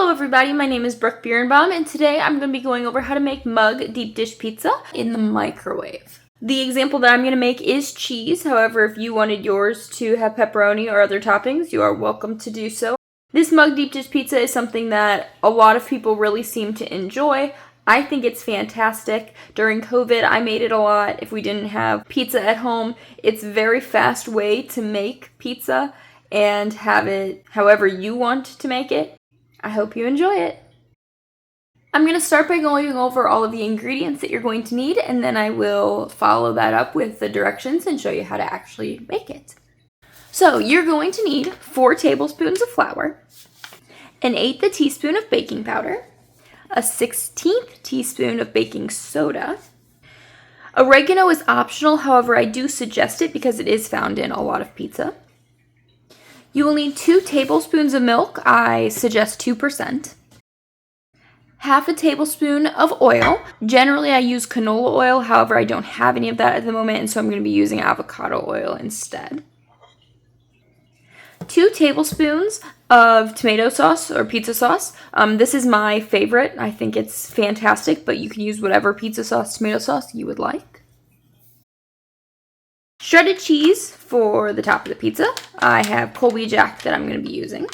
Hello everybody, my name is Brooke Birnbaum, and today I'm going to be going over how to make mug deep dish pizza in the microwave. The example that I'm going to make is cheese. However, if you wanted yours to have pepperoni or other toppings, you are welcome to do so. This mug deep dish pizza is something that a lot of people really seem to enjoy. I think it's fantastic. During COVID, I made it a lot. If we didn't have pizza at home, it's a very fast way to make pizza and have it however you want to make it. I hope you enjoy it. I'm going to start by going over all of the ingredients that you're going to need, and then I will follow that up with the directions and show you how to actually make it. So you're going to need 4 tablespoons of flour, an 1/8 teaspoon of baking powder, a 1/16 teaspoon of baking soda. Oregano is optional, however I do suggest it because it is found in a lot of pizza. You will need 2 tablespoons of milk. I suggest 2%. Half a tablespoon of oil. Generally, I use canola oil. However, I don't have any of that at the moment, and so I'm going to be using avocado oil instead. 2 tablespoons of tomato sauce or pizza sauce. This is my favorite. I think it's fantastic, but you can use whatever pizza sauce, tomato sauce you would like. Shredded cheese for the top of the pizza. I have Colby Jack that I'm going to be using.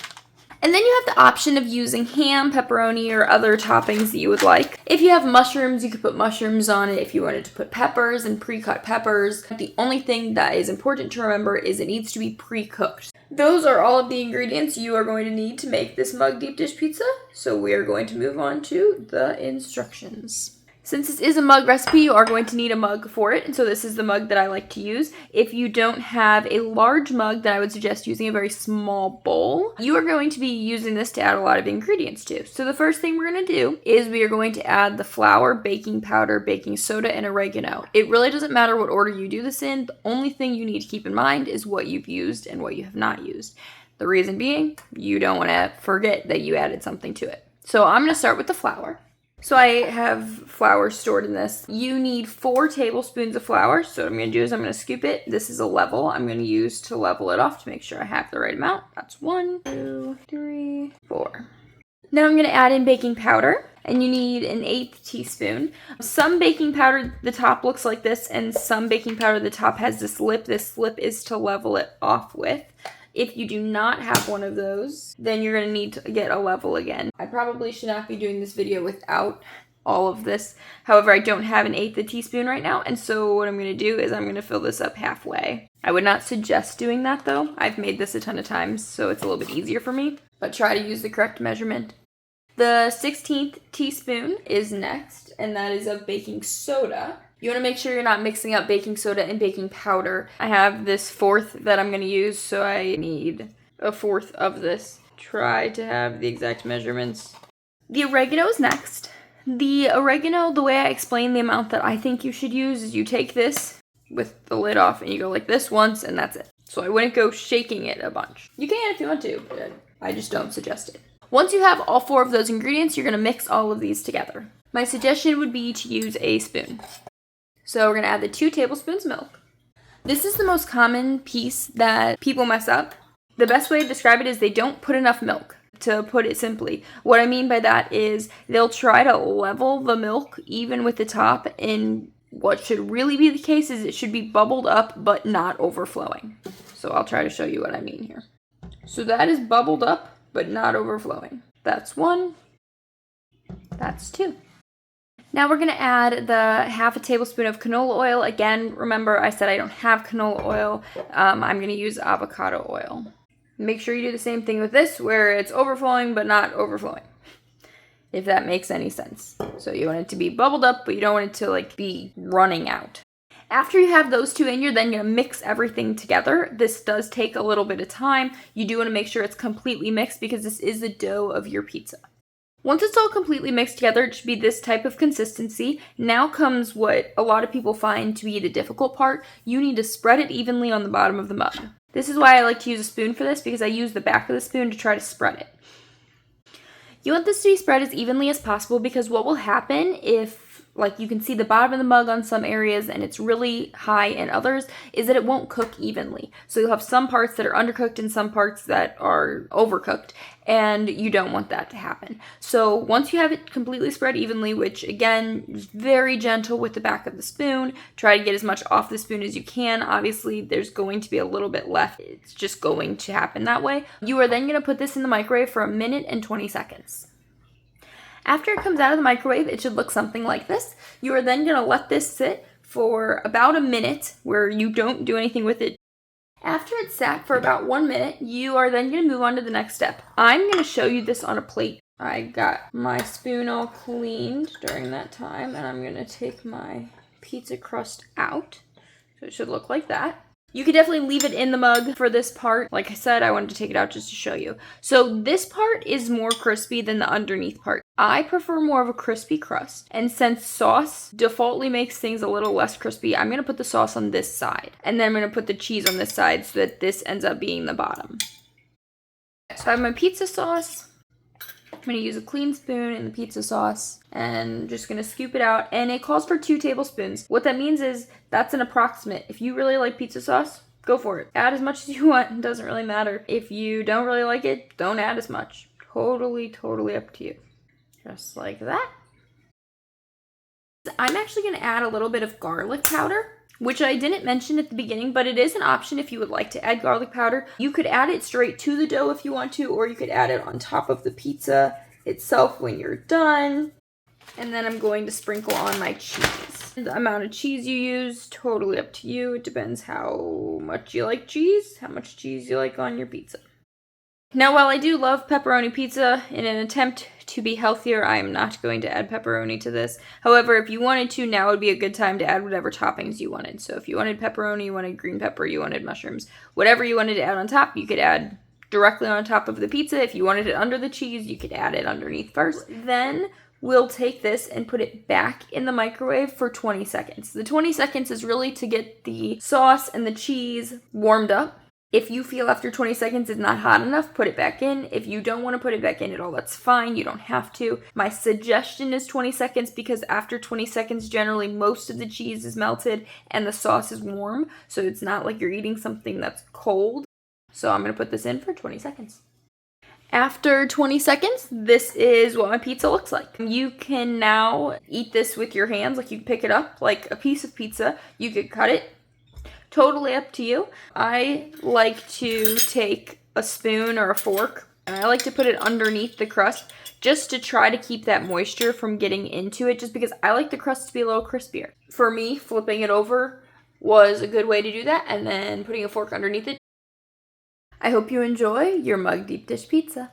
And then you have the option of using ham, pepperoni, or other toppings that you would like. If you have mushrooms, you could put mushrooms on it. If you wanted to put peppers and pre-cut peppers. The only thing that is important to remember is it needs to be pre-cooked. Those are all of the ingredients you are going to need to make this mug deep dish pizza. So we are going to move on to the instructions. Since this is a mug recipe, you are going to need a mug for it, and so this is the mug that I like to use. If you don't have a large mug, then I would suggest using a very small bowl. You are going to be using this to add a lot of ingredients to. So the first thing we're going to do is we are going to add the flour, baking powder, baking soda, and oregano. It really doesn't matter what order you do this in. The only thing you need to keep in mind is what you've used and what you have not used. The reason being, you don't want to forget that you added something to it. So I'm going to start with the flour. So I have flour stored in this. You need 4 tablespoons of flour. So what I'm going to do is I'm going to scoop it. This is a level I'm going to use to level it off to make sure I have the right amount. That's 1, 2, 3, 4. Now I'm going to add in baking powder. And you need an 1/8 teaspoon. Some baking powder, the top looks like this, and some baking powder, the top has this lip. This lip is to level it off with. If you do not have one of those, then you're going to need to get a level again. I probably should not be doing this video without all of this. However, I don't have an 1/8 teaspoon right now, and so what I'm going to do is I'm going to fill this up halfway. I would not suggest doing that though. I've made this a ton of times, so it's a little bit easier for me, but try to use the correct measurement. The 1/16 teaspoon is next, and that is of baking soda. You want to make sure you're not mixing up baking soda and baking powder. I have this 1/4 that I'm going to use, so I need a 1/4 of this. Try to have the exact measurements. The oregano is next. The oregano, the way I explain the amount that I think you should use is you take this with the lid off and you go like this once and that's it. So I wouldn't go shaking it a bunch. You can if you want to, but I just don't suggest it. Once you have all 4 of those ingredients, you're going to mix all of these together. My suggestion would be to use a spoon. So we're going to add the 2 tablespoons of milk. This is the most common piece that people mess up. The best way to describe it is they don't put enough milk, to put it simply. What I mean by that is they'll try to level the milk even with the top, and what should really be the case is it should be bubbled up but not overflowing. So I'll try to show you what I mean here. So that is bubbled up but not overflowing. That's 1. That's 2. Now we're going to add the 1/2 tablespoon of canola oil. Again, remember I said I don't have canola oil. I'm going to use avocado oil. Make sure you do the same thing with this where it's overflowing but not overflowing. If that makes any sense. So you want it to be bubbled up, but you don't want it to be running out. After you have those 2 in, you're then going to mix everything together. This does take a little bit of time. You do want to make sure it's completely mixed because this is the dough of your pizza. Once it's all completely mixed together, it should be this type of consistency. Now comes what a lot of people find to be the difficult part. You need to spread it evenly on the bottom of the mug. This is why I like to use a spoon for this, because I use the back of the spoon to try to spread it. You want this to be spread as evenly as possible because what will happen if like you can see the bottom of the mug on some areas and it's really high in others, is that it won't cook evenly. So you'll have some parts that are undercooked and some parts that are overcooked, and you don't want that to happen. So once you have it completely spread evenly, which again is very gentle with the back of the spoon, try to get as much off the spoon as you can. Obviously there's going to be a little bit left. It's just going to happen that way. You are then going to put this in the microwave for 1 minute and 20 seconds. After it comes out of the microwave, it should look something like this. You are then going to let this sit for about 1 minute where you don't do anything with it. After it's sat for about 1 minute, you are then going to move on to the next step. I'm going to show you this on a plate. I got my spoon all cleaned during that time, and I'm going to take my pizza crust out. So it should look like that. You could definitely leave it in the mug for this part. Like I said, I wanted to take it out just to show you. So this part is more crispy than the underneath part. I prefer more of a crispy crust. And since sauce defaultly makes things a little less crispy, I'm going to put the sauce on this side. And then I'm going to put the cheese on this side so that this ends up being the bottom. So I have my pizza sauce. I'm going to use a clean spoon in the pizza sauce and just going to scoop it out. And it calls for 2 tablespoons. What that means is that's an approximate. If you really like pizza sauce, go for it. Add as much as you want. It doesn't really matter. If you don't really like it, don't add as much. Totally up to you. Just like that. I'm actually going to add a little bit of garlic powder, which I didn't mention at the beginning, but it is an option if you would like to add garlic powder. You could add it straight to the dough if you want to, or you could add it on top of the pizza itself when you're done. And then I'm going to sprinkle on my cheese. The amount of cheese you use, totally up to you. It depends how much you like cheese, how much cheese you like on your pizza. Now, while I do love pepperoni pizza, in an attempt to be healthier, I am not going to add pepperoni to this. However, if you wanted to, now would be a good time to add whatever toppings you wanted. So if you wanted pepperoni, you wanted green pepper, you wanted mushrooms, whatever you wanted to add on top, you could add directly on top of the pizza. If you wanted it under the cheese, you could add it underneath first. Then we'll take this and put it back in the microwave for 20 seconds. The 20 seconds is really to get the sauce and the cheese warmed up. If you feel after 20 seconds it's not hot enough, put it back in. If you don't want to put it back in at all, that's fine. You don't have to. My suggestion is 20 seconds because after 20 seconds, generally most of the cheese is melted and the sauce is warm. So it's not like you're eating something that's cold. So I'm going to put this in for 20 seconds. After 20 seconds, this is what my pizza looks like. You can now eat this with your hands. Like you pick it up like a piece of pizza. You could cut it. Totally up to you. I like to take a spoon or a fork and I like to put it underneath the crust just to try to keep that moisture from getting into it, just because I like the crust to be a little crispier. For me, flipping it over was a good way to do that, and then putting a fork underneath it. I hope you enjoy your mug deep dish pizza.